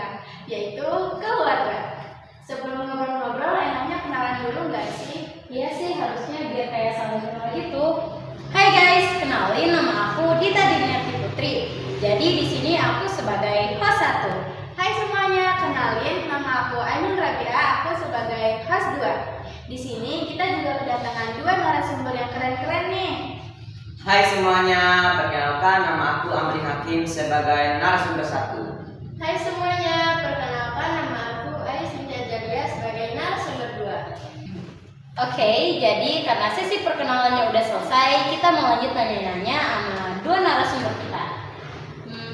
kita, yaitu keluarga. Sebelum ngobrol-ngobrol, enaknya kenalan dulu nggak sih? Iya sih, harusnya biar kayak saling kenal gitu. Hai guys, kenalin nama aku Dita Diniati Putri. Jadi di sini aku sebagai host 1. Hai semuanya, kenalin nama aku Ainun Rabia, aku sebagai host 2. Di sini kita juga kedatangan 2 narasumber yang keren-keren nih. Hai semuanya, perkenalkan nama aku Amrin Hakim sebagai narasumber 1. Hai semuanya, perkenalkan nama aku Ais Sintia Jalia sebagai narasumber 2. Oke, jadi karena sesi perkenalannya udah selesai, kita mau lanjut nanya-nanya sama 2 narasumber kita.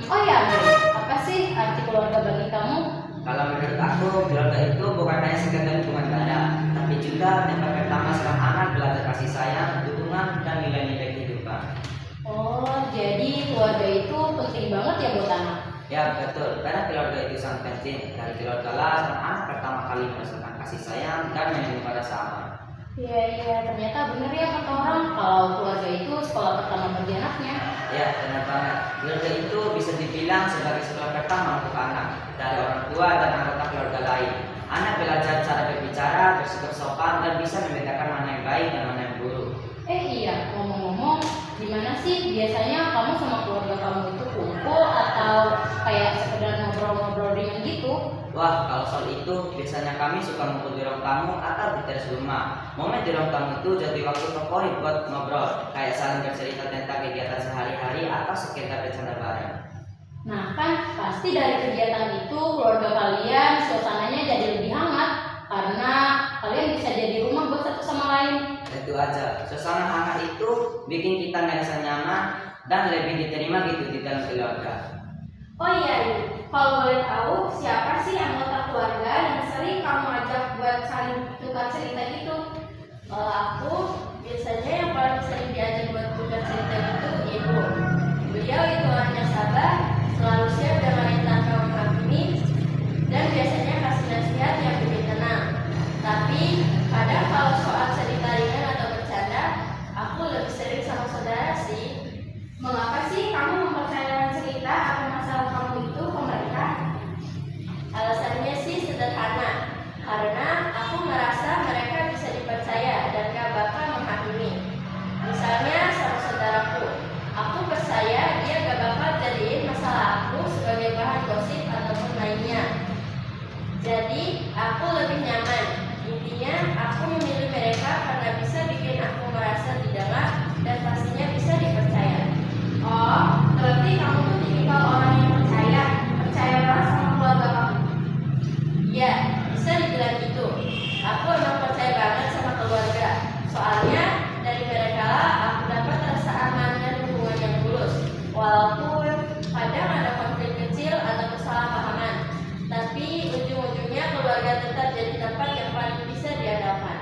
Oh ya, Amrin, apa sih arti keluarga bagi kamu? Kalau menurut aku, keluarga itu bukan hanya sekedar hubungan darah, tapi juga tempat pertama seorang anak belajar kasih sayang, dukungan, dan nilai-nilai kehidupan. Oh, jadi keluarga itu penting banget ya buat anak? Ya betul, karena keluarga itu sangat penting. Dari keluarga lah seorang anak pertama kali merasakan kasih sayang dan menemukan rasa aman. Iya, ternyata bener ya kata orang kalau keluarga itu sekolah pertama bagi anaknya. Ya, benar banget. Keluarga itu bisa dibilang sebagai sekolah pertama untuk anak, dari orang tua dan anggota keluarga lain. Anak belajar cara berbicara, bersikap sopan, dan bisa membedakan mana yang baik dan mana yang buruk. Iya, ngomong-ngomong, gimana sih biasanya kamu sama keluarga kamu itu kumpul atau kayak sekedar ngobrol-ngobrol ringan gitu? Wah, kalau soal itu, biasanya kami suka ngumpul di ruang tamu atau di teras rumah. Momen di ruang tamu itu jadi waktu favorit buat ngobrol, kayak saling bercerita tentang kegiatan sehari-hari atau sekedar bercanda bareng. Nah kan, pasti dari kegiatan itu keluarga kalian suasananya jadi lebih hangat karena kalian bisa jadi rumah buat satu sama lain. Tentu aja, suasana hangat itu bikin kita ngerasa nyaman dan lebih diterima gitu di dalam keluarga. Oh iya, kalau boleh tahu siapa sih anggota keluarga yang sering kamu ajak buat saling tukar cerita gitu? Kalau aku biasanya yang paling sering diajak buat tukar cerita itu ibu. Beliau itu orangnya sabar, selalu siap dengerin tanpa menghakimi, dan biasanya kasih nasihat yang bikin tenang. Tapi kadang kalau soal cerita ringan atau bercanda, aku lebih sering sama saudara sih. Mengapa sih kamu mempercayakan cerita atau masalah kamu itu ke mereka? Alasannya sih sederhana, karena aku merasa mereka bisa dipercaya dan gak bakal menghakimi. Misalnya sama saudaraku, aku percaya dia gak bakal jadiin masalah aku sebagai bahan gosip ataupun lainnya. Jadi aku lebih nyaman. Intinya aku memilih mereka karena bisa bikin aku merasa didengar dan pastinya bisa dipercaya. Oh, berarti kamu tuh tipikal orang yang percaya banget sama keluarga kamu. Iya, bisa dibilang gitu. Aku emang percaya banget sama keluarga. Soalnya dari mereka lah aku dapat rasa aman dan hubungan yang tulus. Walaupun kadang ada konflik kecil atau kesalahpahaman, tapi ujung-ujungnya keluarga tetap jadi tempat yang paling bisa diandalkan.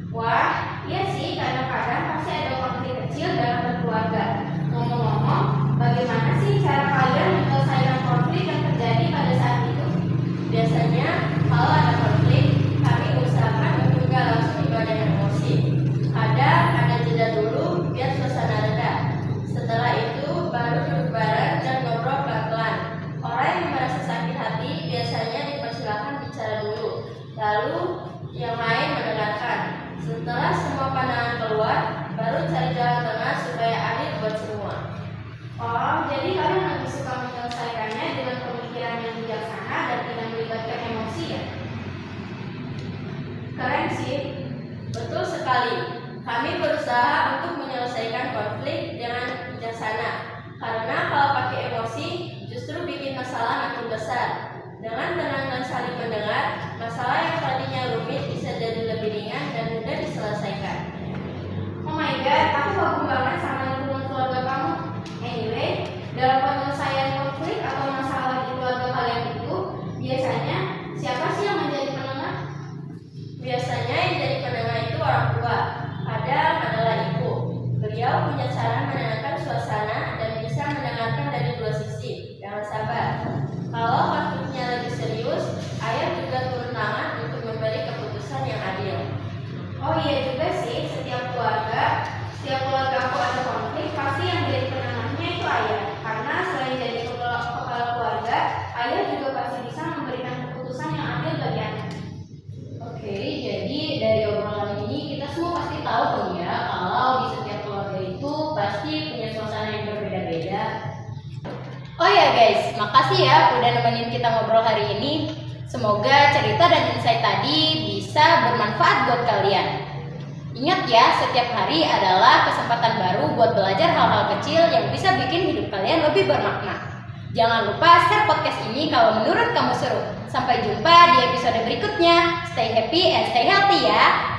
Wah, iya sih, kadang-kadang pasti ada konflik kecil dalam berkeluarga. Ngomong-ngomong, bagaimana sih cara kalian menyelesaikan konflik yang terjadi pada saat itu? Biasanya kalau ada konflik, kami usahakan untuk gak langsung ibadah emosi. Kadang ada jeda dulu biar suasana reda. Setelah itu baru duduk bareng dan ngobrol pelan-pelan. Orang yang merasa sakit hati biasanya dipersilakan bicara dulu, lalu yang lain mendengarkan. Setelah semua pandangan keluar, baru cari jalan tengah supaya adil buat semua. Oh, jadi kalian lebih suka menyelesaikannya dengan pemikiran yang bijaksana dan tidak melibatkan emosi ya? Keren sih. Betul sekali. Kami berusaha untuk menyelesaikan konflik dengan bijaksana. Karena kalau pakai emosi, justru bikin masalah makin besar. Dengan tenang dan saling mendengar, masalah yang tadinya rumit bisa jadi lebih ringan dan mudah diselesaikan. Oh my god, aku kagum banget sama lingkungan keluarga kamu. Anyway, dalam penyelesaian konflik atau masalah di keluarga kalian itu, biasanya siapa sih yang menjadi penengah? Biasanya yang jadi penengah itu orang tua, kadang adalah ibu. Beliau punya cara menenangkan suasana dan bisa mendengarkan dari dua sisi dengan sabar. Kalau konfliknya lagi serius, ayah juga turun tangan untuk memberi keputusan yang adil. Oh iya juga sih, setiap keluarga aku ada konflik, pasti yang jadi penengahnya itu ayah. Karena selain jadi kepala keluarga, ayah juga pasti bisa memberi Makasih ya udah nemenin kita ngobrol hari ini. Semoga cerita dan insight tadi bisa bermanfaat buat kalian. Ingat ya, setiap hari adalah kesempatan baru buat belajar hal-hal kecil yang bisa bikin hidup kalian lebih bermakna. Jangan lupa share podcast ini kalau menurut kamu seru. Sampai jumpa di episode berikutnya. Stay happy and stay healthy ya.